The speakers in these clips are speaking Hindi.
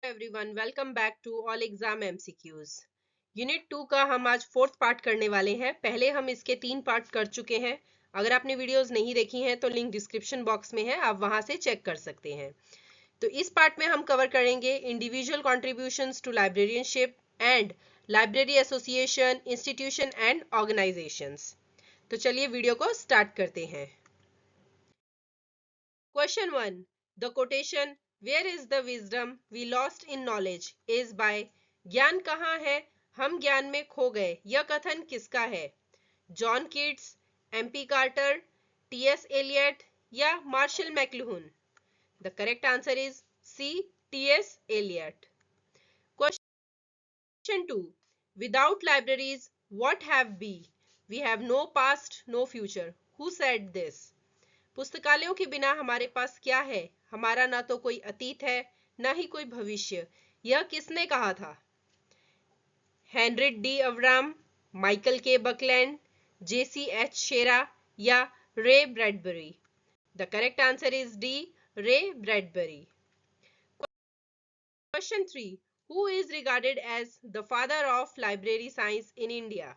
Everyone, welcome back to all exam MCQs. Unit 2 का हम आज फोर्थ पार्ट करने वाले हैं। पहले हम इसके 3 पार्ट कर चुके हैं। अगर आपने वीडियोस नहीं देखी हैं तो लिंक डिस्क्रिप्शन बॉक्स में है, आप वहां से चेक कर सकते हैं। तो इस पार्ट में हम कवर करेंगे individual contributions to librarianship and library association, institution and organisations. तो चलिए वीडियो को स्टार्ट करते हैं। Question 1. The quotation "Where is the wisdom we lost in knowledge" is by ज्ञान कहाँ है, हम ज्ञान में खो गए। यह कथन किसका है? John Keats, MP Carter, TS Eliot या Marshall McLuhan? The correct answer is C. TS Eliot. Question 2. Without libraries, what have we? We have no past, no future. Who said this? पुस्तकालयों के बिना हमारे पास क्या है? हमारा ना तो कोई अतीत है, ना ही कोई भविष्य। यह किसने कहा था? हेनरिक डी अवराम, माइकल के बकलैंड, JC H शेरा या रे Bradbury? The correct answer is D, रे Bradbury. Question 3. Who is regarded as the father of library science in India?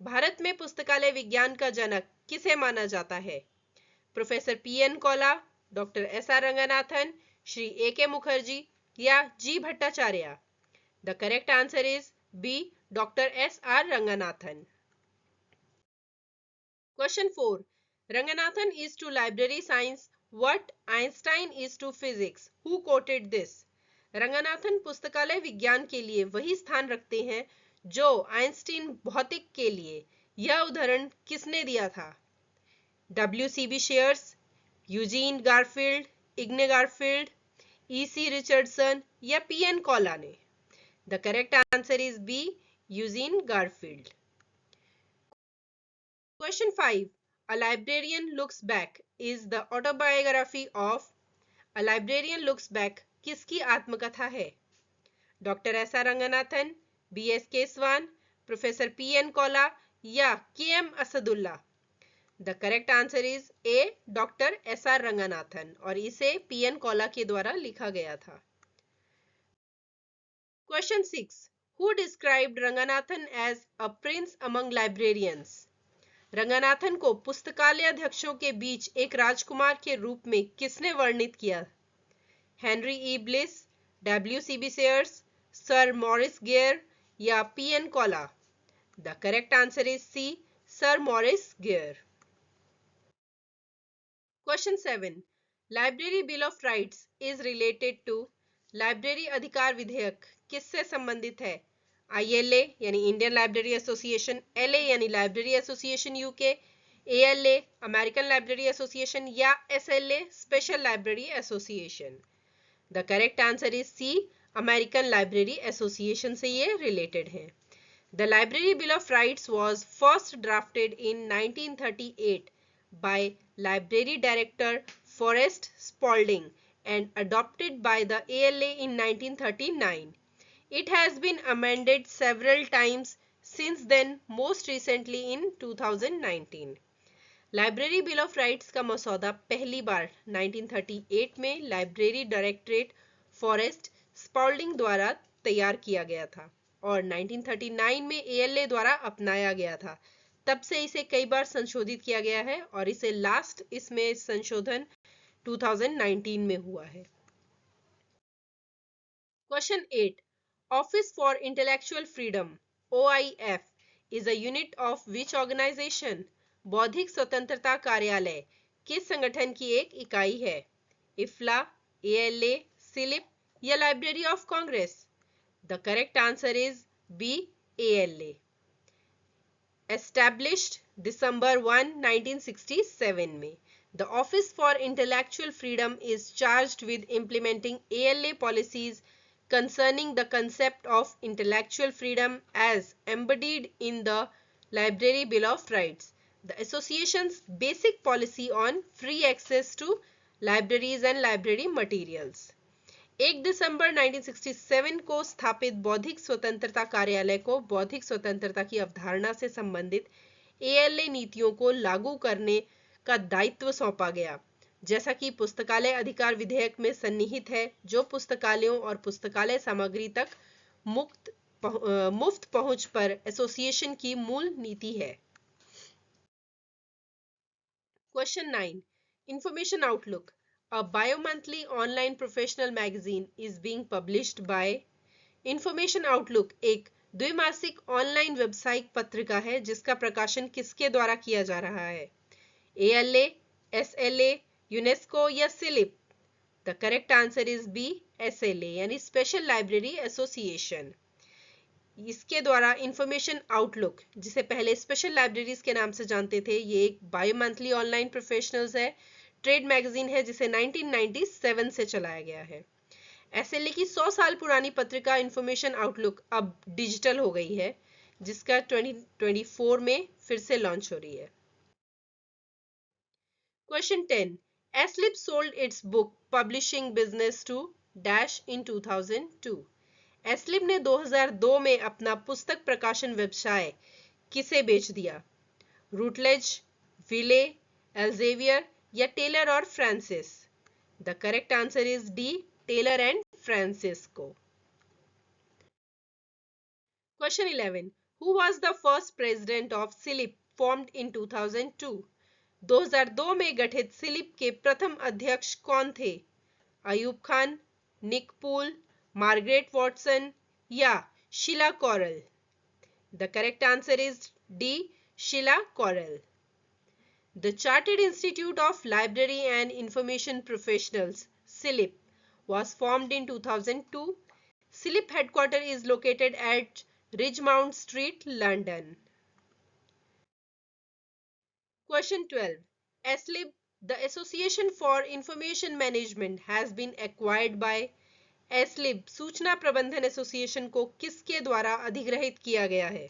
भारत में पुस्तकालय विज्ञान का जनक किसे माना जाता है? Professor PN Kaula, doctor SR Ranganathan, Shri AK Mukherjee या G Bhattacharya? The correct answer is B, doctor SR Ranganathan. Question 4. Ranganathan is to library science what Einstein is to physics. Who quoted this? Ranganathan पुस्तकालय विज्ञान के लिए वही स्थान रखते हैं जो आइंस्टीन भौतिक के लिए। यह उदाहरण किसने दिया था? WCB शेयर्स, यूजीन गारफील्ड, इग्ने गारफील्ड, EC रिचर्डसन या PN कौला ने? The correct answer is B, Eugene Garfield. Question 5. A Librarian Looks Back is the autobiography of. A Librarian Looks Back किसकी आत्मकथा है? Doctor SR Ranganathan, BS Kesavan, professor PN Kaula या KM Asadullah? The correct answer is A, doctor SR Ranganathan, और इसे PN कौला के द्वारा लिखा गया था। Question 6. Who described Ranganathan as a prince among librarians? Ranganathan को पुस्तकालय अध्यक्षों के बीच एक राजकुमार के रूप में किसने वर्णित किया? Henry E. Bliss, WCB Sayers, sir Maurice Gwyer या PN Kaula? The correct answer is C, sir Maurice Gwyer. Question 7. Library Bill of Rights is related to. Library अधिकार विधेयक किससे संबंधित है? ILA यानी इंडियन लाइब्रेरी एसोसिएशन, LA यानी library association UK, ALA American library association या SLA special library association? The correct answer is C, American library association से ये रिलेटेड है। The library bill of rights was first drafted in 1938 by Library Director Forrest Spaulding and adopted by the ALA in 1939. It has been amended several times since then, most recently in 2019. Library bill of rights का मसौदा पहली बार 1938 में लाइब्रेरी डायरेक्टरेट फॉरेस्ट स्पाउल्डिंग द्वारा तैयार किया गया था और 1939 में ALA द्वारा अपनाया गया था। तब से इसे कई बार संशोधित किया गया है और इसे लास्ट इसमें संशोधन 2019 में हुआ है। Question 8. Office for Intellectual Freedom OIF is a unit of which organization? बौद्धिक स्वतंत्रता कार्यालय किस संगठन की एक इकाई है? IFLA, ALA, SILIP या library of Congress? The correct answer is B, ALA। Established December 1, 1967 में, the Office for Intellectual Freedom is charged with implementing ALA policies concerning the concept of intellectual freedom as embodied in the Library Bill of Rights, the association's basic policy on free access to libraries and library materials. 1 दिसंबर 1967 को स्थापित बौद्धिक स्वतंत्रता कार्यालय को बौद्धिक स्वतंत्रता की अवधारणा से संबंधित ALA नीतियों को लागू करने का दायित्व सौंपा गया, जैसा कि पुस्तकालय अधिकार विधेयक में सन्निहित है, जो पुस्तकालयों और पुस्तकालय सामग्री तक मुफ्त पहुंच पर एसोसिएशन की मूल नीति है। Question 9. Information Outlook. A bi-monthly online professional magazine is being published by Information Outlook एक द्विमासिक ऑनलाइन वेबसाइट पत्रिका है जिसका प्रकाशन किसके द्वारा किया जा रहा है? ALA, SLA, यूनेस्को या सिलिप? The correct answer is B, SLA यानी स्पेशल लाइब्रेरी एसोसिएशन। इसके द्वारा इंफॉर्मेशन आउटलुक, जिसे पहले स्पेशल लाइब्रेरीज के नाम से जानते थे, ये एक बायो मंथली ऑनलाइन प्रोफेशनल्स है, ट्रेड मैगजीन है जिसे 1997 से चलाया गया है। एसएलए की 100 साल पुरानी पत्रिका इंफॉर्मेशन आउटलुक अब डिजिटल हो गई है, जिसका 2024 में फिर से लॉन्च हो रही है। Question 10. Aslib sold its book publishing business to dash in 2002. Aslib ने 2002 में अपना पुस्तक प्रकाशन व्यवसाय किसे बेच दिया? रूटलेज, विले, एल्जेवियर या टेलर और Francis? The correct answer is D, Taylor and Francisco. Question 11. Who was the first president of SILIP formed in 2002? 2002 में गठित सिलिप के प्रथम अध्यक्ष कौन थे? Ayub Khan, Nick Poole, Margaret Watson या Sheila Corrall? The correct answer is D, Sheila Corrall. The Chartered Institute of library and Information Professionals SILIP was formed in 2002. SILIP headquarters is located at Ridgemount Street, London. Question 12. ASLIB, the Association for Information Management, has been acquired by ASLIB सूचना प्रबंधन एसोसिएशन को किसके द्वारा अधिग्रहित किया गया है?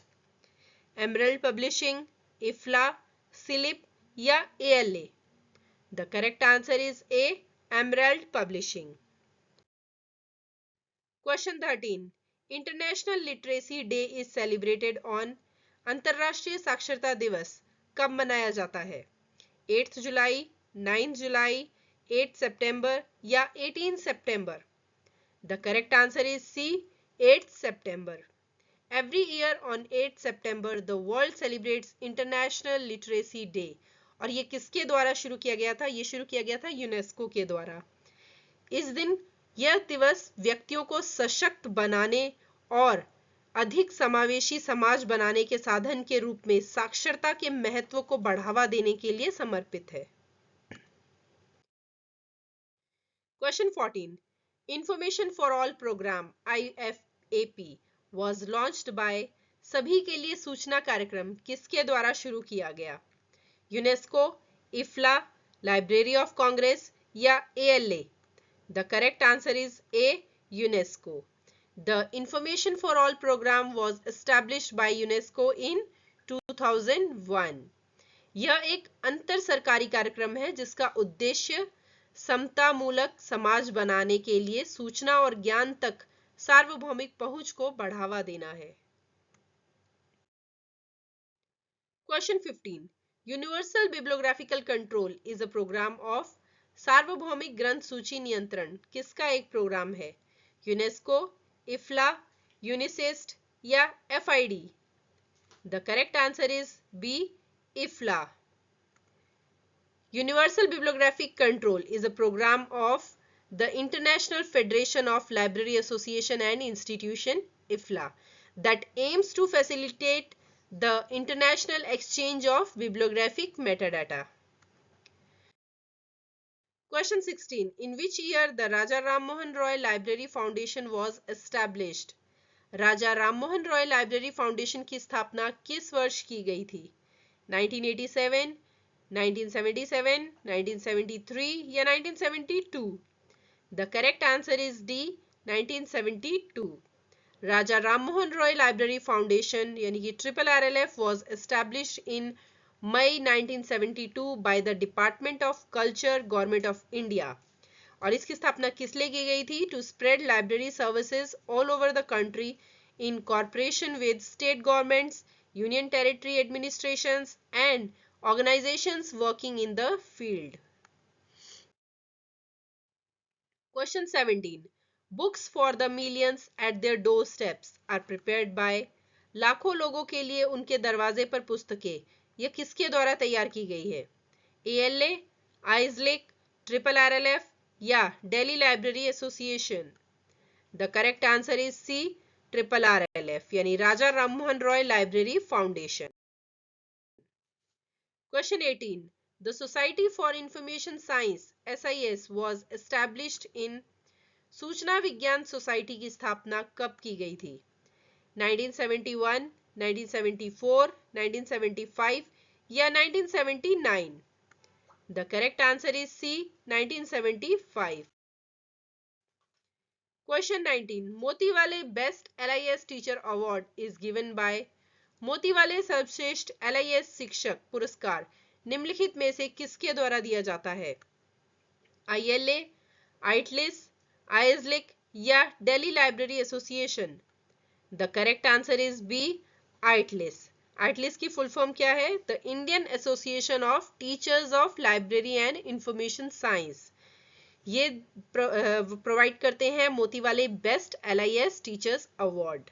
एमरल्ड पब्लिशिंग, इफ्ला, सिलिप या ALA? The correct answer is A, emerald publishing. Question 13. International literacy day is celebrated on, अंतरराष्ट्रीय साक्षरता दिवस कब मनाया जाता है? 8 जुलाई, 9 जुलाई, 8 सितंबर या 18 सितंबर? The correct answer is C, 8 सितंबर। Every year on 8 September the world celebrates international literacy day. और ये किसके द्वारा शुरू किया गया था? ये शुरू किया गया था यूनेस्को के द्वारा। इस दिन यह दिवस व्यक्तियों को सशक्त बनाने और अधिक समावेशी समाज बनाने के साधन के रूप में साक्षरता के महत्व को बढ़ावा देने के लिए समर्पित है। Question 14. Information for all programme IFAP was launched by, सभी के लिए सूचना कार्यक्रम किसके द्वारा शुरू किया गया? यूनेस्को, इफ्ला, लाइब्रेरी ऑफ कांग्रेस या ALA? The correct answer is A, UNESCO. The Information for All program was established by UNESCO in 2001. यह एक अंतर सरकारी कार्यक्रम है जिसका उद्देश्य समतामूलक समाज बनाने के लिए सूचना और ज्ञान तक सार्वभौमिक पहुंच को बढ़ावा देना है। Question 15. Universal bibliographical control is a program of, सार्वभौमिक ग्रंथ सूची नियंत्रण किसका एक प्रोग्राम है? यूनेस्को, इफ्ला, यूनिसिस्ट या FID? The correct answer is B, IFLA. Universal bibliographic control is a program of the international federation of library association and institution IFLA that aims to facilitate the international exchange of bibliographic metadata. Question 16. In which year the Raja Ram Mohan Roy Library Foundation was established? Raja Rammohan Roy library foundation की स्थापना किस वर्ष की गई थी? 1987, 1977, 1973 या 1972? The correct answer is D, 1972। Raja Rammohan Roy library foundation यानी कि RRLF was established in May 1972 by the Department of Culture, Government of India. और इसकी स्थापना किस लिए की गई थी? To spread library services all over the country in corporation with state governments, union territory administrations and organisations working in the field. Question 17. Books for the millions at their doorsteps are prepared by. लाखों लोगों के लिए उनके दरवाजे पर पुस्तकें, यह किसके द्वारा तैयार की गई है? ALA, आइजलिक, RRRLF या Delhi library association? The correct answer is C, RRRLF यानी Raja Rammohan Roy library foundation. Question 18. The Society for Information Science SIS was established in. सूचना विज्ञान सोसाइटी की स्थापना कब की गई थी? 1971, 1974, 1975 या 1979? The correct answer is C, 1975. Question 19. Motiwale best LIS teacher award is given by. Motiwale सर्वश्रेष्ठ LIS शिक्षक पुरस्कार निम्नलिखित में से किसके द्वारा दिया जाता है? ILA, आइटलिस, आइजलिक या Delhi library association? The correct answer is B, IATLIS. IATLIS की फुल फॉर्म क्या है? The Indian association of teachers of library and information science. ये प्रोवाइड करते हैं Motiwale best LIS teachers award.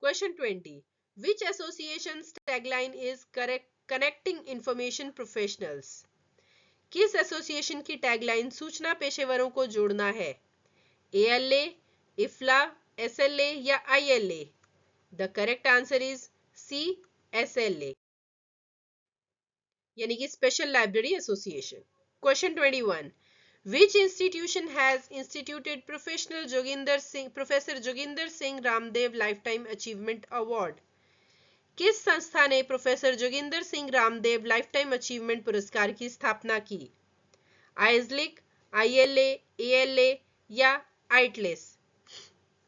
Question 20. Which association tagline is connecting information professionals? किस एसोसिएशन की टैगलाइन सूचना पेशेवरों को जोड़ना है? ALA, IFLA, SLA या ILA? The correct answer is C, SLA यानी कि special library association. Question 21. Which institution has instituted Professional Professor Joginder Singh Ramdev Lifetime Achievement Award? किस संस्था ने professor Joginder Singh Ramdev lifetime achievement पुरस्कार की स्थापना की? आइजलिक, ILA, ALA या IATLIS?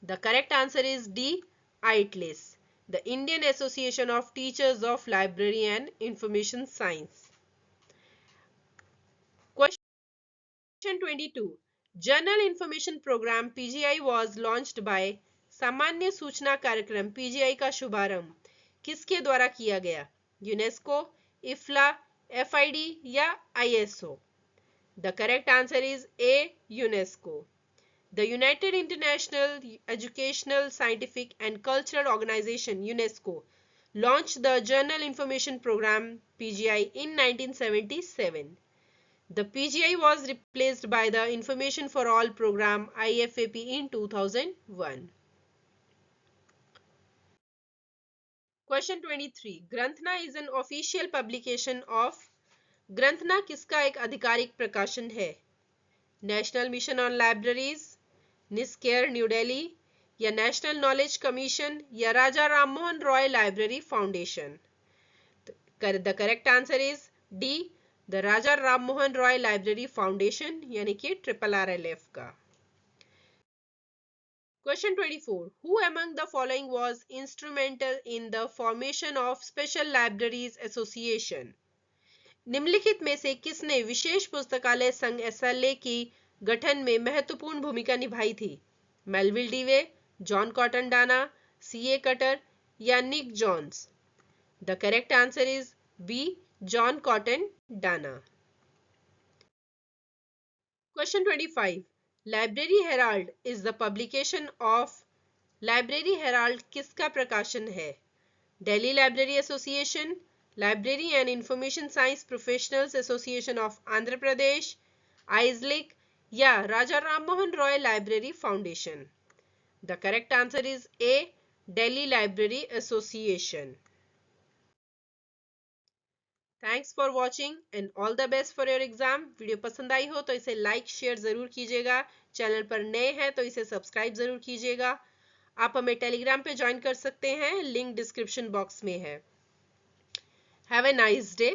The correct answer is D, IATLIS, the Indian association of teachers of library and information science. Question 22. Journal Information Program PGI was launched by. सामान्य सूचना कार्यक्रम PGI का शुभारंभ किसके द्वारा किया गया? यूनेस्को, IFLA, FID या ISO? The correct answer is A, UNESCO. The United International Educational, Scientific and Cultural Organization UNESCO launched the Journal Information Program PGI in 1977. The PGI was replaced by the Information for All program IFAP in 2001. Question 23. Granthana is an official publication of. Granthana किसका एक आधिकारिक प्रकाशन है? National mission on libraries, NISCAIR new Delhi या नेशनल नॉलेज कमीशन या Raja Rammohan Roy library foundation? The correct answer is D, the Raja Rammohan Roy library foundation यानी कि RRRLF का. Question 24. Who among the following was instrumental in the formation of Special Libraries Association? निम्नलिखित में से किसने विशेष पुस्तकालय संघ SLA की गठन में महत्वपूर्ण भूमिका निभाई थी? Melvil Dewey, John Cotton Dana, CA Cutter या Nick Jones? The correct answer is B, John Cotton Dana. Question 25. Library herald is the publication of. Library herald किसका प्रकाशन है? Delhi library association, library and information science professionals association of Andhra Pradesh, IASLIC या Raja Rammohan Roy library foundation? The correct answer is A, Delhi library association. Thanks for watching and all the best for your exam. Video पसंद आई हो तो इसे लाइक शेयर जरूर कीजिएगा. चैनल पर नए हैं तो इसे सब्सक्राइब जरूर कीजिएगा. आप हमें टेलीग्राम पे ज्वाइन कर सकते हैं, लिंक डिस्क्रिप्शन बॉक्स में है. Have a nice day.